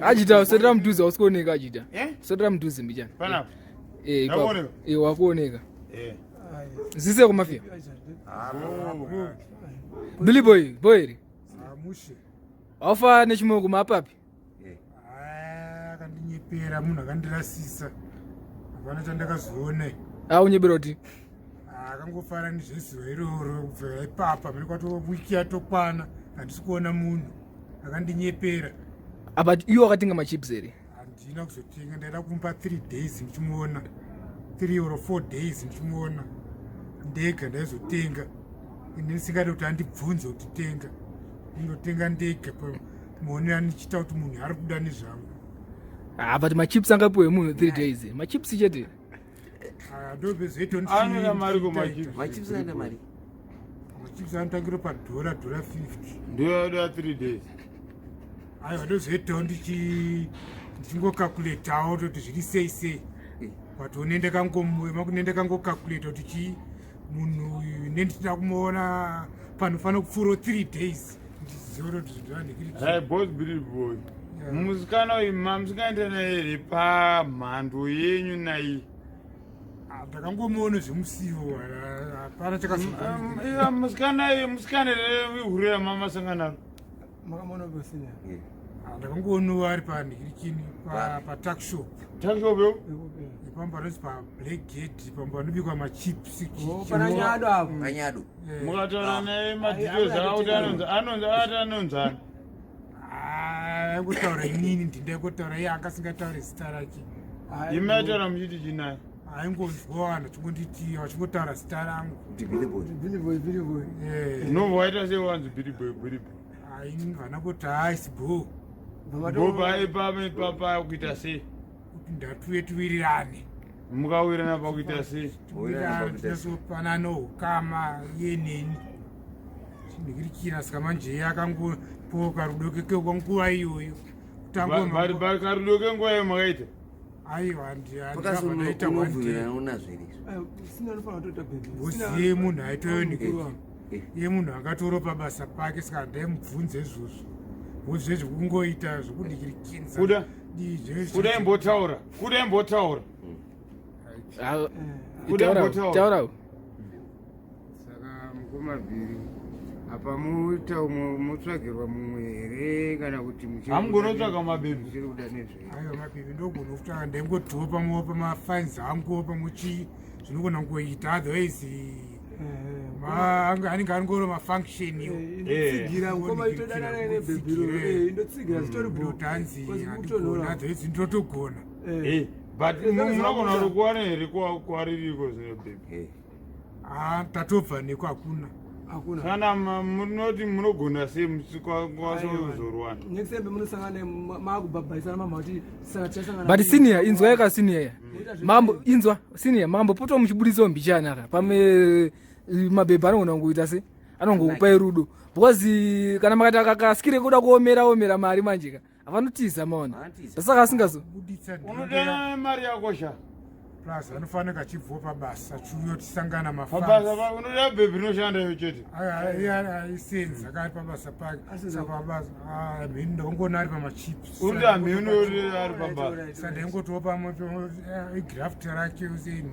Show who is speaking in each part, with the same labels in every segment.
Speaker 1: Ajita usodera mduze usikuoneka Ajita. Usodera mduze mbichana.
Speaker 2: Pana.
Speaker 1: Wakuoneka. Zise kumafia. Billy boy.
Speaker 3: Mushe.
Speaker 1: Wafa nechimogo mapapi.
Speaker 3: Kandinyepera munhu akandirasisa. Hapana chandakazoona.
Speaker 1: Unyeberoti.
Speaker 3: Akangofara nezvezuva iroro kubva ipapa miri kwato wiki yatokwana handisi kuona munhu akandinyepera.
Speaker 1: But iwo akatenga machips ere.
Speaker 3: Handina kuzotenga ndaida kumupa 3 days ndichimuona. 3 or 4 days ndichimuona. Ndega ndaizotenga. Ndisingade kuti andibvunze kuti tenga. Ndotenga ndega muone anichita kuti munhu ari kuda nezvangu.
Speaker 1: But machips angapuwe munhu 3 days. Machips chete.
Speaker 2: Anoda mari kumachips.
Speaker 4: Machips anaenda mari.
Speaker 3: Machips anotangira $1.50.
Speaker 2: Ndoda 3 days.
Speaker 3: Aiwa ndozoitawo ndichingokakuletawo kuti zviri sei. But unoende kangokakuleta kuti chii munhu uyu nenditida kumuona panofanira kupfuura 3 days. Ndiziva kuti zvandikiri.
Speaker 2: Hai boss Billy boy. Musikana uyu mamusikaenda naye pamhando yenyu nai.
Speaker 3: Ndakangomuona zvemusivo hapana chakazoa.
Speaker 2: Musikana hurira mamasangana.
Speaker 3: Makamona bosina. Ndakangoona ari pandikirichini patak shop.
Speaker 2: Tak shop yo?
Speaker 3: Pambanoti pa Black Gate pambanobikwa machips.
Speaker 4: Pana Nyado hapo. Nyado.
Speaker 2: Mukataura naye madetails akakuti anonzana.
Speaker 3: Ngotaura inini ndindaikotaura iye akasingataure zita rake.
Speaker 2: Imataura muchiti chinaye.
Speaker 3: Aingonzwana chingonditi wachingotaura zita rangu.
Speaker 4: Billy boy.
Speaker 2: No waita sei wanzi Billy boy.
Speaker 3: Ini vana kuti icebo.
Speaker 2: Boba papa kuita sei?
Speaker 3: Kuti ndatuwirirane.
Speaker 2: Mukawirirana pakuita sei?
Speaker 3: Tisopanana ukama yeneni. Ndikirikira saka manje yakangopoka rudoke kwenguva iyoyo.
Speaker 2: Bari karudoke nguva yemakaita?
Speaker 3: Aiwa
Speaker 4: ndiyanaita una zviri.
Speaker 3: Sina nofana kutoita bhebhi. Usiye munhu aitoonekwa. Iye munhu akatoro pabasa pake saka ndaimubvunze izvozvo. Zvezvo kungoita zvokundikirikinza.
Speaker 2: Kuda imbotaura.
Speaker 1: Taura.
Speaker 5: Saka mukomabhiri apa mutsvagirwa mumwe here kana kuti
Speaker 2: hamugonotsvaga mabhebhi
Speaker 5: chiri kuda nezve?
Speaker 3: Aiwa mabhebhi ndogona kutsvaga ndaingodhiropa muopa mafines angu pamuchi zvinogona kungoita otherwise anenge angoro mafunction iwo.
Speaker 4: Inotsigira ukoma itodana nebhebhiro. Inotsigira zitori
Speaker 3: kuti hanzi handikona otherwise ndotogona.
Speaker 2: But munogona kuti kuwana here kwaririko zino bhebhi?
Speaker 3: Tatobva neko hakuna.
Speaker 2: Kana munoti munogona sei musikazorwana?
Speaker 4: Nekusembe munosangana makubhabhaisana mamati saka chasangana.
Speaker 1: But senior inzwa yaka senior. Mambo inzwa senior mambo poto muchibudiso mbichana ka. Pame mabhebha anogona kuita se anongokupa rudo. Because kana makati akaskire kuda kuomera mari manjika. Avanotiza maona. Saka asingazo.
Speaker 2: Unotenga mari yako sha.
Speaker 3: Plus anofanira achibva pabasa chiuyo tisangana
Speaker 2: mafans. Pabasa unoda bhebhi rinoshanda iyo chete.
Speaker 3: Aisenza akari pabasa pake. Saka pabasa mhini ndakangona ari pamachips.
Speaker 2: Uri mhini ari pabasa.
Speaker 3: Saka ndaingotopa igraft rake useni.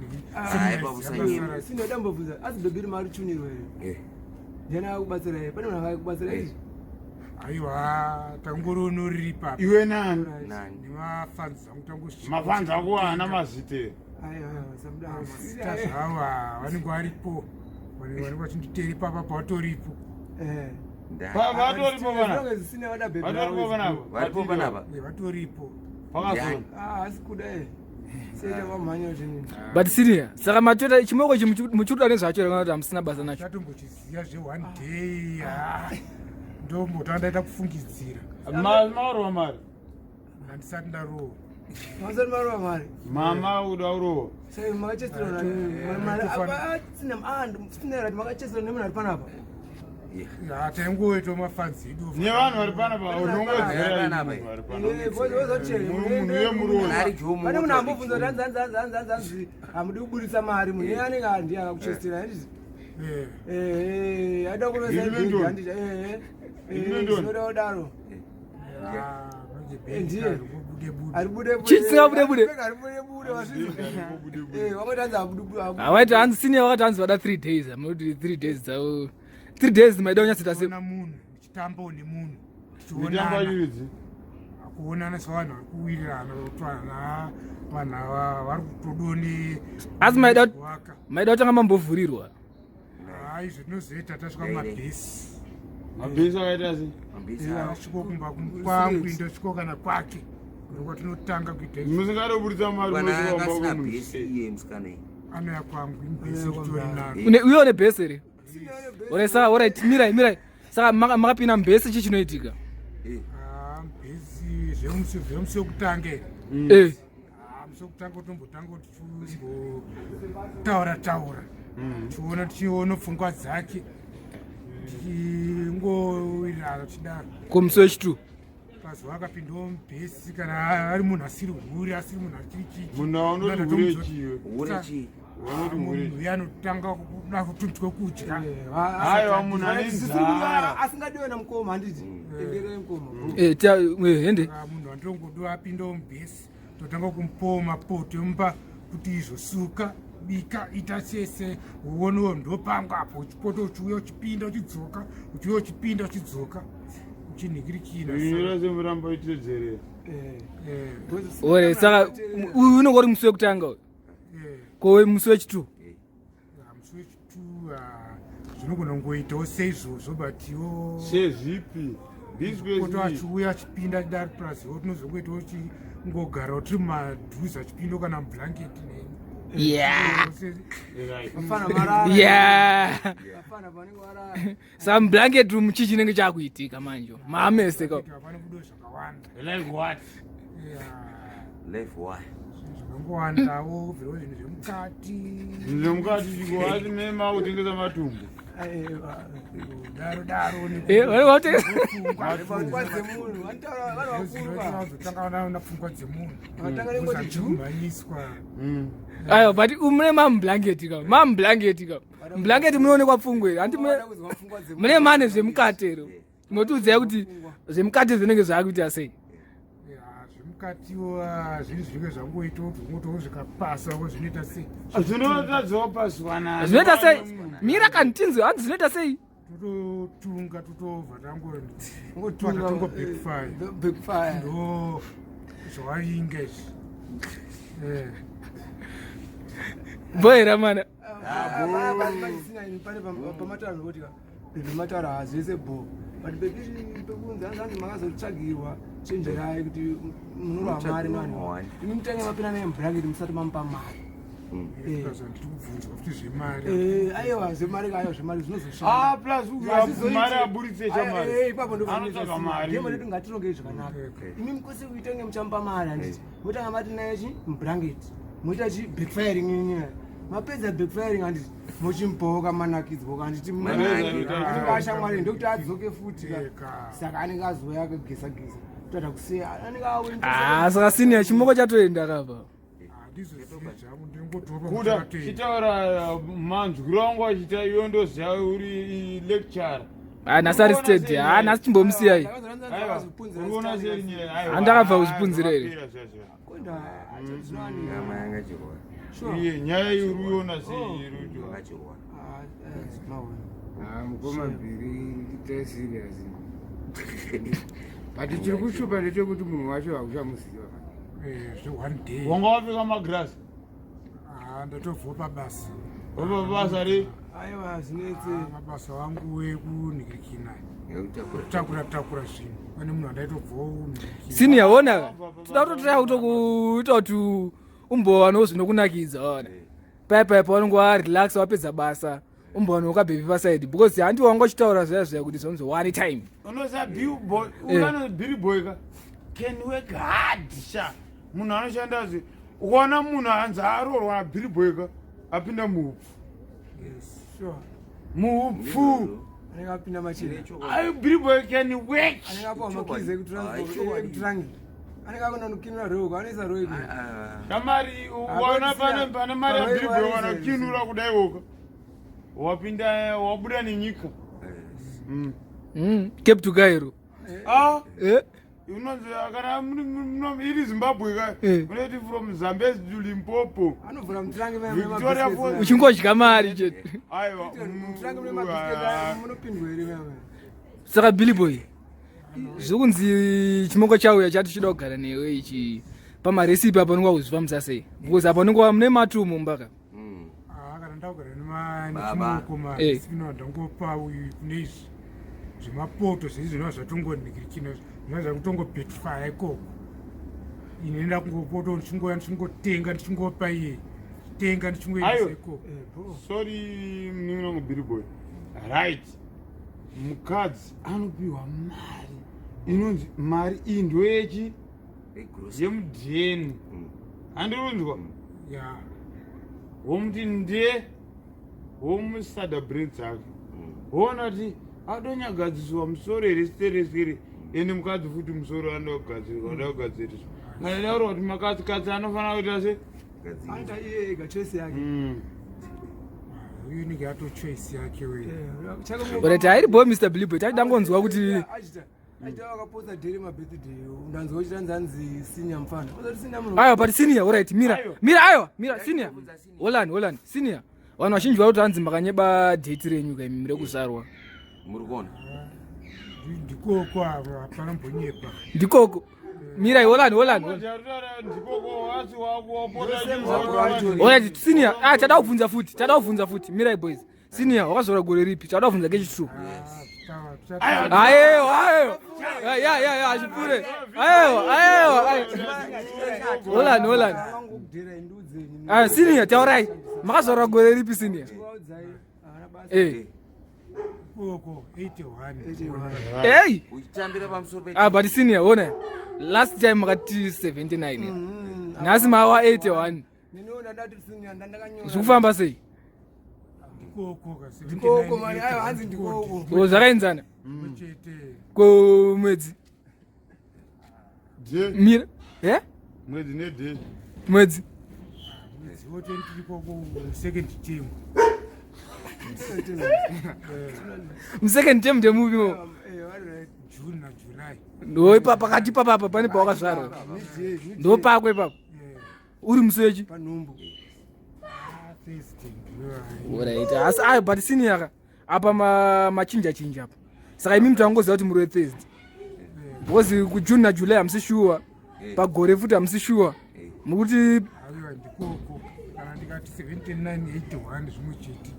Speaker 4: Sino ndambobvunza asi bhebhi rimari chunirwa here. Ndiyana kubatsira here. Pane munhu akakubatsira here.
Speaker 3: Aiwa tangorono riri papa.
Speaker 2: Iwe nani?
Speaker 3: Nemafans angu tangosvika.
Speaker 2: Mafans ako haana mazite.
Speaker 3: Hawa vanenge varipo. Vanenge vachinditeri papa patoripo.
Speaker 2: Vatoripo
Speaker 4: panapa.
Speaker 3: Vatoripo.
Speaker 4: Asi kuda seita vamhanya zvinhu.
Speaker 1: But senior saka matota chimoko chimuchuda nezvacho kana kuti amusina basa nacho.
Speaker 3: Chatombochiziya one day. Ndombo ndaita kufungidzira.
Speaker 2: Mauro mari.
Speaker 3: Handisati ndarowa.
Speaker 4: Mazari maruva mari.
Speaker 2: Mama uda urowa.
Speaker 4: Sai makachesera mari apa sina rati makachesera nemunhu ari panapa.
Speaker 3: Taingoita mafans edu.
Speaker 2: Nevanhu vari panapa unongodzera
Speaker 4: panapa.
Speaker 2: Pane
Speaker 4: munhu ambobvunza kuti hanzi hamudi kuburitsa mari munhu anenge handiye akakuchesera handiti. Aida kuvesa handiti. Zvinoda kudaro. ndiye
Speaker 3: aribude
Speaker 1: chisingabude
Speaker 4: wakatanza abude
Speaker 1: awaiti hanzi senior wakati hanzi vada 3 days amunoti 3 days dzavo 3 days maida kunyatsita se
Speaker 3: munhu chitambo nemunhu
Speaker 2: Mitamba yudzi.
Speaker 3: kuonana sevanhu vari kuwirirana kutwana vanhu ava vari kutodoni
Speaker 1: asi maida kutanga mambovhurirwa
Speaker 3: izvo tinozoita tasvika mumabhesi
Speaker 2: Mabhesi akaita sei?
Speaker 3: svikokumba kwangu indosviko kana kwake ndoko tinotanga kuita
Speaker 2: musingade kuburitsa mari
Speaker 3: anoya kwangu ibhesi kutori
Speaker 1: uye une bhesi here ore saka orit mirai saka makapinda mubhesi chi chinoitika
Speaker 3: bhesi zvemusi wekutanga musi wekutanga utombotanga tichimbotaura tichiona tichiona pfungwa dzake tichingowirirana tichidaro
Speaker 1: komusi wechitu
Speaker 3: pazuva akapindawo mubhesi kana ari munhu asiri huri asiri munhu achiri chichi
Speaker 2: munhu aunoti hure chiwe
Speaker 3: munhu uye anotanga kuda kutunzwe kudya
Speaker 2: aiwa munhu ane nzara
Speaker 4: asingadiwe namukoma handiti enderei mukoma
Speaker 1: hende
Speaker 3: munhu andongodo apindawo mubhesi totanga kumupawo mapoto emupa kuti izosuka bika ita sese uonewo ndopangwa apo chipoto uchiuya uchipinda uchidzoka uchiuya uchipinda uchidzoka uchinhikirikina
Speaker 2: inoira semuramba itedzerera
Speaker 1: ore saka unenge uri musi wekutanga kowe musi wechitu
Speaker 3: musi wechitu zvinogona kungoitawo seizvozvo but iwo
Speaker 2: sezvipi
Speaker 3: poto achiuya achipinda achidari plus iwo tinozokuitawo chingogarawo tiri mumadhuzi achipinda kana mublanketi
Speaker 1: saka mublanketi room chi chinenge chakuitika manje maamese ka
Speaker 3: zvinongowandawo vhiro zvinhu zvemukati
Speaker 2: zvemukati mema kutengesa matumbu
Speaker 3: zotanga napfungwa dzemunhuachimhanyiswa
Speaker 1: aiwa but mune mamublanketi ka mamublanketi ka mublanketi munoonekwa pfungwa here handi mune mane zvemukati ero motiudzai kuti zvemukati zvinenge zvaakuita sei
Speaker 3: zvemukatiwo zvinhu zvinenge zvangoita kuti ungotowo zvikapasa ko zvinoita sei
Speaker 2: zvinotadziwa paswana
Speaker 1: zvinoita sei mira kanitinzi hanzi zvinoita sei
Speaker 3: tototunga totobva tangobackfire ndo zvawainga izvi
Speaker 1: mbohera mana
Speaker 4: pamataura kuti pemataura hazvese bo but pekunzi hanzi makazotsvagirwa chenjerai kuti munorwa mari nani imi mutange mapinda nemublanketi musati mamupa mari
Speaker 3: ndikubvunzwa kuti zvemari
Speaker 4: aiwa zvemari kayo zvemari
Speaker 2: mari aburitse chamari
Speaker 4: ipapo ndomanoti ngatirongei zvakanaka imi mukose kuitenge muchamupa mari handiti motanga mati nayechi mublanketi moita chi backfiring nyaya mapedza backfiring handiti mochimupawo manakidzwa kanditi ashamwari ndokuti adzoke futi saka anenge azoya akagesagesa toda kuseya anenge
Speaker 1: saka senior chimoko chatoenda kapa
Speaker 2: kuda chitaura manzwiro wangu achita iwo ndoziva uri lecturer
Speaker 1: nasari state nasi chimbomusiyai handakabva kuchipunzira here
Speaker 2: iye nyaya iriona sei
Speaker 5: mukoma mbiri ita serious but chiri kushupa ndechekuti munhu wacho hakuchamuziva
Speaker 3: zve1 day
Speaker 2: wanga wapfeka magrasi
Speaker 3: ndatobva pabasa
Speaker 2: basa ri
Speaker 4: aiwa zvinetse
Speaker 3: mabasa wangu wekunhikirikina takura zvinhu pane munhu andaitobvawo
Speaker 1: senior ona toda kutotoya kutokuita kuti umbowanawo zvinokunakidza ona paipa wanenge warelax wapedza basa umbowanawo kabhebi pasaidi because handi wanga uchitaura zviya kuti zvonzi one time
Speaker 2: unoziva biri boy ka can work hard sha munhu anoshandazve ukaona munhu hanzi arorwa nabiri boy ka apinda muhupfu muhupfu
Speaker 4: anenge apinda machini
Speaker 2: biri boy can work
Speaker 4: anenge apawa makizi ekuturangi anenge akonanokinura roko anoisa roko
Speaker 2: kamari waona pane mari yabiri boy wanakinura kudaiwoka wapinda wabuda nenyika
Speaker 1: cape to cairo
Speaker 2: unonzi kana iri Zimbabwe ka unoti from Zambezi to Limpopo
Speaker 4: Anovhura mutirange
Speaker 2: Victoria Falls
Speaker 1: uchingodya mari chete.
Speaker 2: aiwa
Speaker 4: mutirange mune mabhisiketi munopindwa here mama.
Speaker 1: Saka Billy Boy zvokunzi chimoko chauya chati chida kugara newe ichi pamaresipi apa unonga kuzvifambisa sei because apa unonga mune matumu mbaka
Speaker 3: kana ndakugara nechimoko masinodhangopa uyu kune izvi zvemapoto zvei zvinova zvatongonikirikina zvinova zvakutongobetifaya ikoko ine nda kungopoto ndichingoya ndichingotenga ndichingopa iye tenga ndichingoendesa ikoko.
Speaker 2: Sorry mninongo Billy Boy right mukadzi anopiwa mari inonzi mari iyi ndoyechi yemudheni handirunzwa womuti nde womusada brain dzake woona kuti adonyagadziswa musoro here siteresere ende mukadzi futi musoro andogadzirwa adakugadziriswa ngadaura kuti makatsikadzi anofanira kuita se
Speaker 4: anta iye ega choice yake
Speaker 3: uyu nenge ato choice yake
Speaker 1: but hairipo Mr. Billy Boy taidangonzwa kuti
Speaker 4: Ajita wakaposta daily mabirthday undanzwa kuti tanzanzi senior mfana uzoti senior munhu
Speaker 1: aiwa but senior alright mira senior holani senior vanhu vazhinji vari kuti hanzi makanyeba date renyu kaimi mire kuzarwa
Speaker 5: muri kuona
Speaker 3: ndikoko avo hapana mbonyepa
Speaker 1: ndikoko mirai holani alright senior tada kubvunza futi mirai boys senior wakazora gore ripi tada kubvunza kechitrue ayo achipure holani senior taurai makazora gore ripi senior
Speaker 3: koko 81
Speaker 1: hey
Speaker 5: uchitambira pamusoro pe
Speaker 1: but senior ona last time makati 79 nhasi mawa 81
Speaker 4: ninoona ndati senior ndandakanyora
Speaker 1: zvekufamba sei
Speaker 4: ndikoko mari ayo hanzi ndikoko
Speaker 1: zvakaenzana
Speaker 3: chete
Speaker 1: kwemwedzi mira
Speaker 2: mwedzi nedhe
Speaker 1: mwedzi
Speaker 3: wote ndikoko second team
Speaker 1: second term ndemuvi
Speaker 3: June na July
Speaker 1: ndoipa pakati papapa pane pawakazvarwa ndopakwe papo uri musechi
Speaker 4: panhumbu
Speaker 1: right asi ayo but senior apa machinja apa saka imi mtu angoziva kuti muri Thursday because kuJune na July hamsi sure pagore futi hamsi sure mukuti
Speaker 3: aiwa ndikoko kana ndikati 79 81 zvimwe chete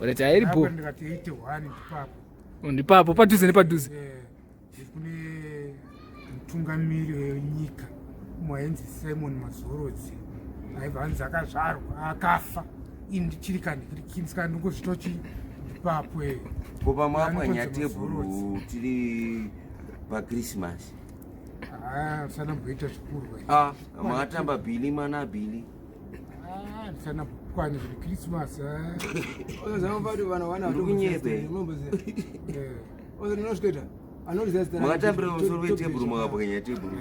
Speaker 1: right airipo
Speaker 3: ndikati 81
Speaker 1: ndipapo padhuze nepadhuze
Speaker 3: kune mutungamiri wenyika mwaenzi Simon Mazorodzi aibva hanzi akazvarwa akafa ini ndichiri kandikirikinisika ndingozvitochi ndipapo
Speaker 5: kopa mwapwanya tebhuru tiri pakrismasi
Speaker 3: ndisana mboita zvikurwa
Speaker 5: makatamba bhili mana bhili
Speaker 3: ndisana kwane zviri krismas
Speaker 4: ozamupati vanhu wana
Speaker 5: ndikunyebe
Speaker 4: ozinosvika
Speaker 5: makatambira musoro wetebhuru makapwanya tebhuru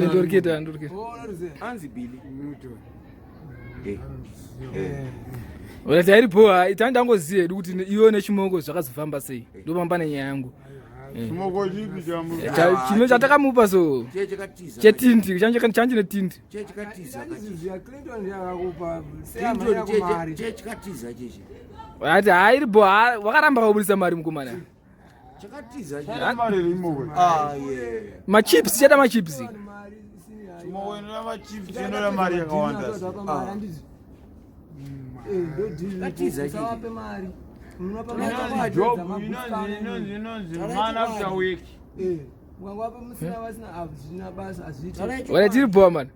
Speaker 1: ndoriketa
Speaker 5: anzi bhili
Speaker 1: right airipo tandangoziva hedu kuti iwo nechimoko zvakazofamba sei ndopamba nenyaya yangu
Speaker 2: chimoko chipi
Speaker 1: chino chatakamupa so chetindi chanjine tindi
Speaker 5: chechikatiza cheche
Speaker 1: ati hairipo wakaramba kaubudisa mari mukomana
Speaker 5: chakatiza
Speaker 1: machips chada machips
Speaker 2: chimokoenera machips chenora mari yakawanda job inonzi man after week
Speaker 4: mwangwapa musina vasina zvina basa azviita
Speaker 1: wana tiri boa man